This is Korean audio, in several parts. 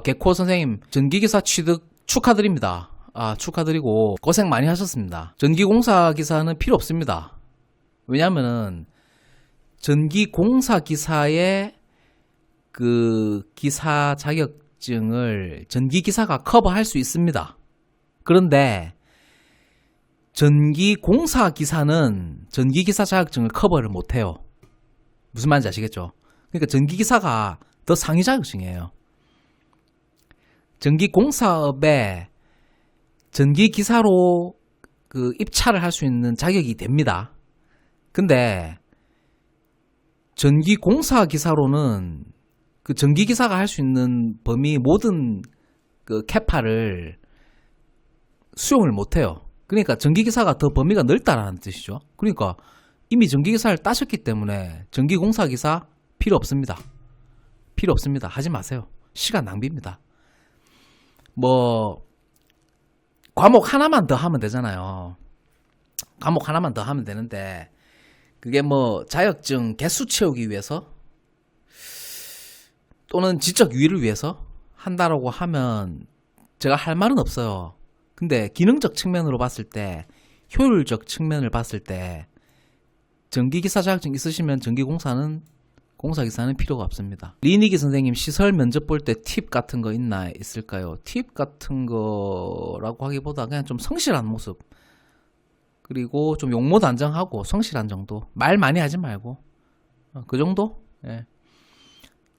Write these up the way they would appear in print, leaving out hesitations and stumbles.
개코 선생님 전기기사 취득 축하드립니다. 축하드리고 고생 많이 하셨습니다. 전기공사 기사는 필요 없습니다. 왜냐면은 전기공사 기사의 그 기사 자격증을 전기기사가 커버할 수 있습니다. 그런데 전기공사 기사는 전기기사 자격증을 커버를 못해요. 무슨 말인지 아시겠죠? 그러니까 전기기사가 더 상위 자격증이에요. 전기공사업에 전기기사로 그 입찰을 할 수 있는 자격이 됩니다. 근데 전기공사 기사로는 그 전기기사가 할 수 있는 범위 모든 그 캐파를 수용을 못해요. 그러니까 전기기사가 더 범위가 넓다라는 뜻이죠. 그러니까 이미 전기기사를 따셨기 때문에 전기공사 기사 필요 없습니다. 필요 없습니다. 하지 마세요. 시간 낭비입니다. 뭐 과목 하나만 더 하면 되잖아요. 과목 하나만 더 하면 되는데 그게 뭐 자격증 개수 채우기 위해서 또는 지적 유의를 위해서 한다라고 하면 제가 할 말은 없어요. 근데 기능적 측면으로 봤을 때 효율적 측면을 봤을 때 전기기사 자격증 있으시면 전기공사는 공사기사는 필요가 없습니다. 리니기 선생님 시설 면접 볼 때 팁 같은 거 있을까요? 팁 같은 거라고 하기보다 그냥 좀 성실한 모습 그리고 좀 용모 단정하고 성실한 정도 말 많이 하지 말고 그 정도? 예.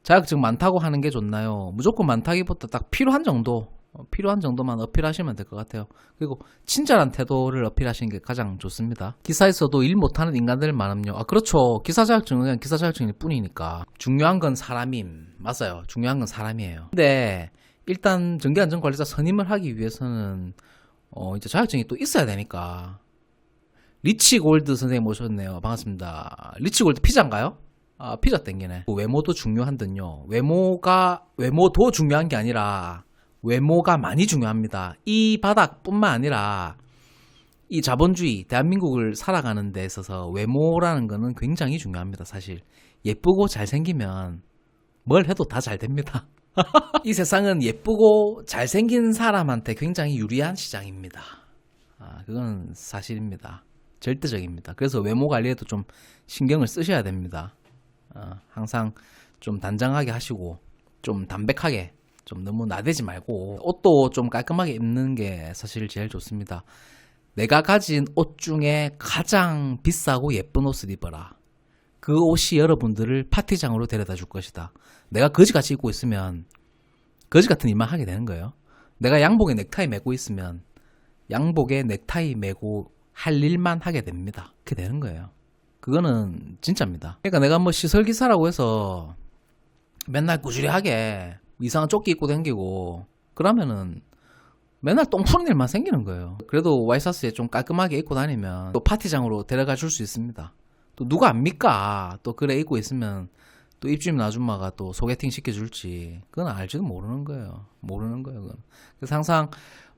자격증 많다고 하는 게 좋나요? 무조건 많다기보다 딱 필요한 정도만 어필하시면 될 것 같아요. 그리고 친절한 태도를 어필하시는 게 가장 좋습니다. 기사에서도 일 못하는 인간들 많음요. 그렇죠. 기사 자격증은 그냥 기사 자격증일 뿐이니까. 중요한 건 사람임. 맞아요. 중요한 건 사람이에요. 근데 일단 전기안전관리사 선임을 하기 위해서는 이제 자격증이 또 있어야 되니까. 리치골드 선생님 모셨네요. 반갑습니다. 리치골드 피자인가요? 피자 땡기네. 외모도 중요한 듯요. 외모도 중요한 게 아니라 외모가 많이 중요합니다. 이 바닥뿐만 아니라 이 자본주의 대한민국을 살아가는 데 있어서 외모라는 거는 굉장히 중요합니다. 사실 예쁘고 잘생기면 뭘 해도 다 잘 됩니다. 이 세상은 예쁘고 잘생긴 사람한테 굉장히 유리한 시장입니다. 그건 사실입니다. 절대적입니다. 그래서 외모 관리에도 좀 신경을 쓰셔야 됩니다. 항상 좀 단정하게 하시고 좀 담백하게 좀 너무 나대지 말고 옷도 좀 깔끔하게 입는 게 사실 제일 좋습니다. 내가 가진 옷 중에 가장 비싸고 예쁜 옷을 입어라. 그 옷이 여러분들을 파티장으로 데려다 줄 것이다. 내가 거지같이 입고 있으면 거지 같은 일만 하게 되는 거예요. 내가 양복에 넥타이 메고 있으면 양복에 넥타이 메고 할 일만 하게 됩니다. 그렇게 되는 거예요. 그거는 진짜입니다. 그러니까 내가 뭐 시설기사라고 해서 맨날 꾸준하게 이상한 조끼 입고 다니고 그러면은 맨날 똥 푸는 일만 생기는 거예요. 그래도 와이셔츠에 좀 깔끔하게 입고 다니면 또 파티장으로 데려가 줄 수 있습니다. 또 누가 압니까? 또 그래 입고 있으면 또 입주민 아줌마가 또 소개팅 시켜줄지 그건 알지도 모르는 거예요. 그건. 그래서 항상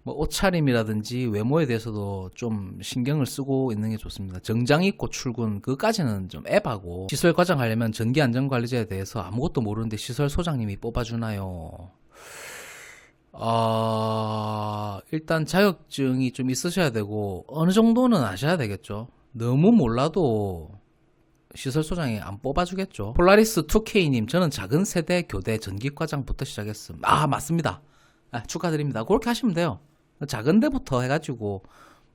뭐 옷차림이라든지 외모에 대해서도 좀 신경을 쓰고 있는 게 좋습니다. 정장 입고 출근 그까지는 좀 애바고 시설 과장 하려면 전기안전관리자에 대해서 아무것도 모르는데 시설 소장님이 뽑아주나요? 일단 자격증이 좀 있으셔야 되고 어느 정도는 아셔야 되겠죠. 너무 몰라도 시설 소장이 안 뽑아주겠죠. 폴라리스 2K님 저는 작은 세대 교대 전기과장부터 시작했습니다. 맞습니다. 축하드립니다. 그렇게 하시면 돼요. 작은 데부터 해가지고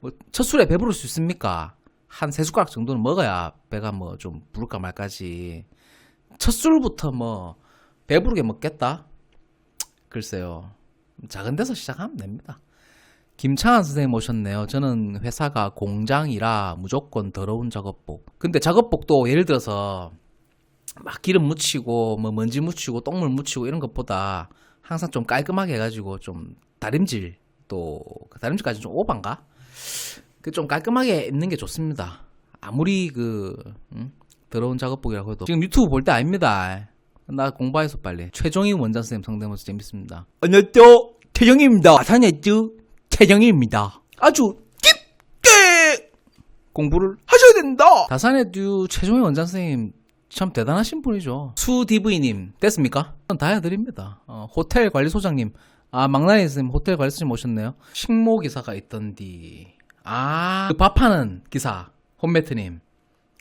뭐 첫 술에 배부를 수 있습니까? 한 3숟가락 정도는 먹어야 배가 뭐 좀 부를까 말까지. 첫 술부터 뭐 배부르게 먹겠다? 글쎄요. 작은 데서 시작하면 됩니다. 김창한 선생님 오셨네요. 저는 회사가 공장이라 무조건 더러운 작업복. 근데 작업복도 예를 들어서 막 기름 묻히고 뭐 먼지 묻히고 똥물 묻히고 이런 것보다 항상 좀 깔끔하게 해가지고 좀 다림질 또 다림질까지 좀 오반가? 좀 깔끔하게 입는 게 좋습니다. 아무리 더러운 작업복이라고 해도 지금 유튜브 볼 때 아닙니다. 나 공부해서 빨리. 최종희 원장 선생님 성대모사 재밌습니다. 안녕하세요. 최정희입니다. 아사네즈 최정희입니다. 아주 깊게 공부를 하셔야 된다. 다산의 듀 최종희 원장 선생님 참 대단하신 분이죠. 수DV님 됐습니까? 다 해드립니다. 호텔 관리소장님, 망나니님 호텔 관리소장님 오셨네요. 식모기사가 있던디. 그 밥하는 기사 홈매트님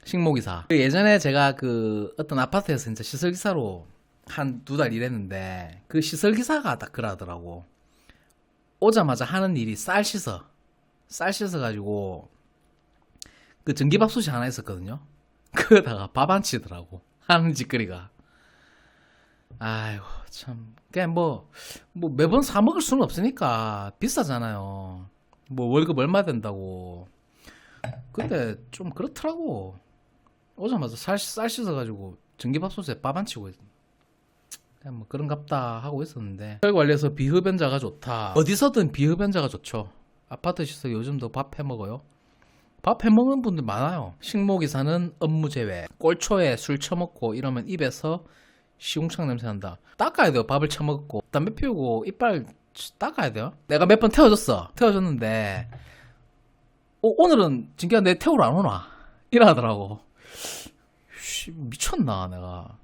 식모기사. 예전에 제가 그 어떤 아파트에서 이제 시설기사로 한 2달 일했는데, 그 시설기사가 딱 그러더라고. 오자마자 하는 일이 쌀 씻어가지고 그 전기밥솥이 하나 있었거든요. 그거다가 밥 안 치더라고, 하는 짓거리가. 아이고 참. 그냥 뭐 매번 사 먹을 수는 없으니까 비싸잖아요. 뭐 월급 얼마 된다고. 근데 좀 그렇더라고. 오자마자 쌀 씻어가지고 전기밥솥에 밥 안 치고 그냥 뭐 그런갑다 하고 있었는데, 시설 관리에서 비흡연자가 좋다. 어디서든 비흡연자가 좋죠. 아파트 시설 요즘도 밥 해먹어요. 밥 해먹는 분들 많아요. 식모기사는 업무 제외. 꼴초에 술 처먹고 이러면 입에서 시궁창 냄새 난다. 닦아야 돼요. 밥을 처먹고 담배 피우고 이빨 닦아야 돼요. 내가 몇 번 태워줬는데 오늘은 진짜 내 태우러 안 오나 이러더라고. 미쳤나 내가.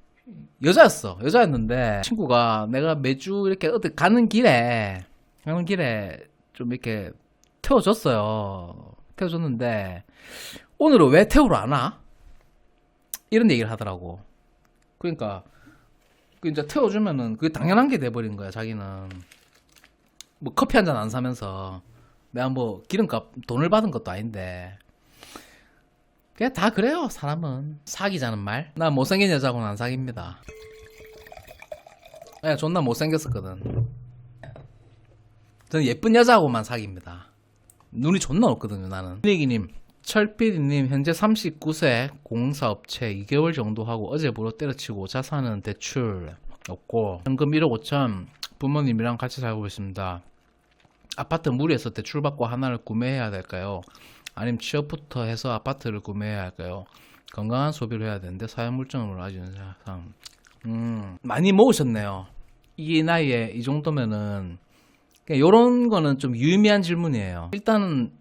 여자였는데 친구가 내가 매주 이렇게 어디 가는 길에 좀 이렇게 태워줬는데 오늘은 왜 태우러 안 와? 이런 얘기를 하더라고. 그러니까 이제 태워주면은 그게 당연한 게 돼버린 거야. 자기는 뭐 커피 한 잔 안 사면서 내가 뭐 기름값 돈을 받은 것도 아닌데. 그냥 다 그래요. 사람은 사귀자는 말. 나 못생긴 여자하고는 안 사깁니다. 존나 못생겼었거든. 저는 예쁜 여자하고만 사깁니다. 눈이 존나 없거든요, 나는. 분위기님, 철피디님, 현재 39세, 공사업체 2개월 정도 하고 어제부로 때려치고 자산은 대출 없고 현금 1억 5천, 부모님이랑 같이 살고 있습니다. 아파트 무리해서 대출받고 하나를 구매해야 될까요? 아니면 취업부터 해서 아파트를 구매해야 할까요? 건강한 소비를 해야 되는데 사회물증을 아직 상. 많이 모으셨네요. 이 나이에 이 정도면은. 요런 거는 좀 유의미한 질문이에요. 일단은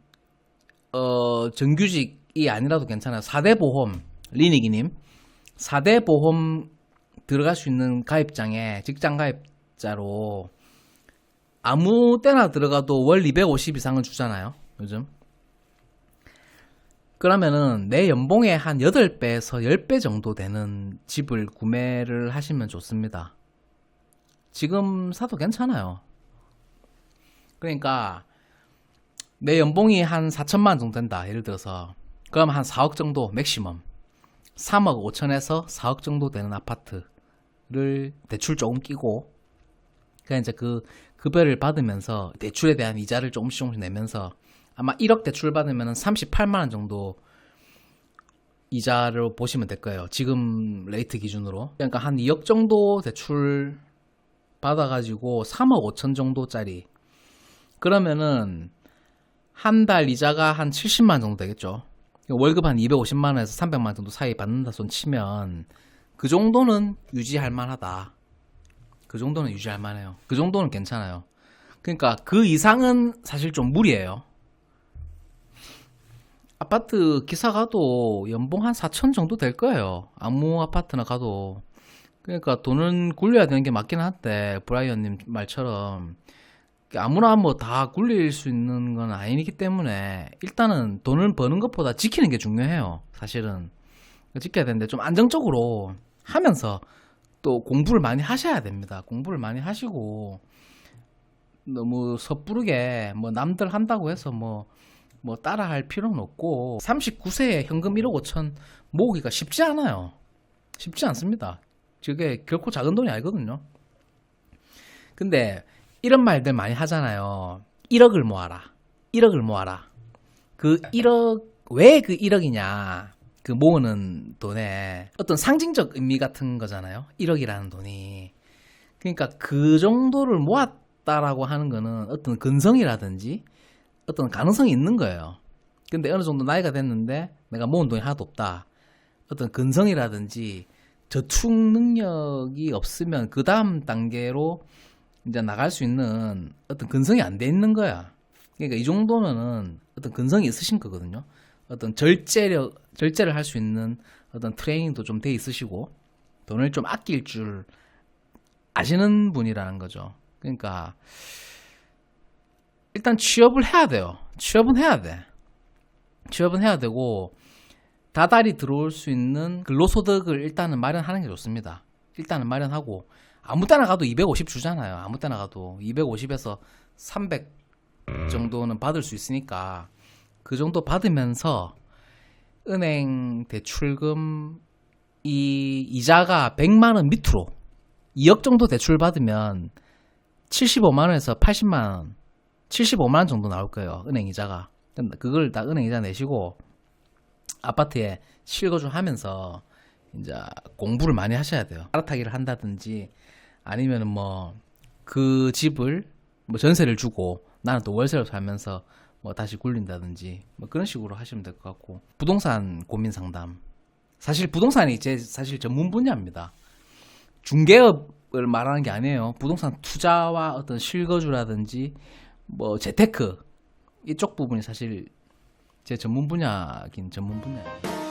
정규직이 아니라도 괜찮아요. 4대 보험, 리니기님 4대 보험 들어갈 수 있는 가입장에 직장 가입자로 아무 때나 들어가도 월 250 이상은 주잖아요, 요즘. 그러면은 내 연봉의 한 8배에서 10배 정도 되는 집을 구매를 하시면 좋습니다. 지금 사도 괜찮아요. 그러니까 내 연봉이 한 4천만 원 정도 된다, 예를 들어서. 그럼 한 4억 정도 맥시멈, 3억 5천에서 4억 정도 되는 아파트를 대출 조금 끼고, 그냥 이제 그 급여를 받으면서 대출에 대한 이자를 조금씩 내면서 아마 1억 대출 받으면 38만 원 정도 이자로 보시면 될 거예요. 지금 레이트 기준으로. 그러니까 한 2억 정도 대출 받아가지고 3억 5천 정도짜리. 그러면은 한 달 이자가 한 70만 원 정도 되겠죠. 월급 한 250만 원에서 300만 원 정도 사이 받는다 손 치면 그 정도는 유지할 만하다. 그 정도는 유지할 만해요. 그 정도는 괜찮아요. 그러니까 그 이상은 사실 좀 무리예요. 아파트 기사 가도 연봉 한 4천 정도 될 거예요. 아무 아파트나 가도. 그러니까 돈은 굴려야 되는 게 맞긴 한데, 브라이언님 말처럼 아무나 뭐 다 굴릴 수 있는 건 아니기 때문에 일단은 돈을 버는 것보다 지키는 게 중요해요. 사실은 지켜야 되는데 좀 안정적으로 하면서 또 공부를 많이 하셔야 됩니다. 공부를 많이 하시고 너무 섣부르게 뭐 남들 한다고 해서 뭐 따라 할 필요는 없고, 39세에 현금 1억 5천 모으기가 쉽지 않아요. 쉽지 않습니다. 그게 결코 작은 돈이 아니거든요. 근데 이런 말들 많이 하잖아요. 1억을 모아라. 1억을 모아라. 그 1억, 왜 그 1억이냐. 그 모으는 돈에 어떤 상징적 의미 같은 거잖아요. 1억이라는 돈이. 그러니까 그 정도를 모았다라고 하는 거는 어떤 근성이라든지 어떤 가능성이 있는 거예요. 근데 어느 정도 나이가 됐는데 내가 모은 돈이 하나도 없다. 어떤 근성이라든지 저축 능력이 없으면 그 다음 단계로 이제 나갈 수 있는 어떤 근성이 안 돼 있는 거야. 그러니까 이 정도면은 어떤 근성이 있으신 거거든요. 어떤 절제를 할 수 있는 어떤 트레이닝도 좀 돼 있으시고 돈을 좀 아낄 줄 아시는 분이라는 거죠. 그러니까 일단 취업을 해야 돼요. 취업은 해야 돼. 취업은 해야 되고 다달이 들어올 수 있는 근로소득을 일단은 마련하는 게 좋습니다. 일단은 마련하고 아무 때나 가도 250 주잖아요. 아무 때나 가도 250에서 300 정도는 받을 수 있으니까 그 정도 받으면서 은행 대출금 이 이자가 100만 원 밑으로 2억 정도 대출 받으면 75만 원에서 80만 원, 75만 원 정도 나올 거예요. 은행 이자가. 그걸 다 은행 이자 내시고 아파트에 실거주 하면서 이제 공부를 많이 하셔야 돼요. 갈아타기를 한다든지 아니면 뭐 그 집을 뭐 전세를 주고 나는 또 월세로 살면서 뭐 다시 굴린다든지 뭐 그런 식으로 하시면 될 것 같고 부동산 고민 상담 사실 부동산이 제 사실 전문 분야입니다. 중개업을 말하는 게 아니에요. 부동산 투자와 어떤 실거주라든지 뭐 재테크 이쪽 부분이 사실 제 전문 분야긴 전문 분야예요.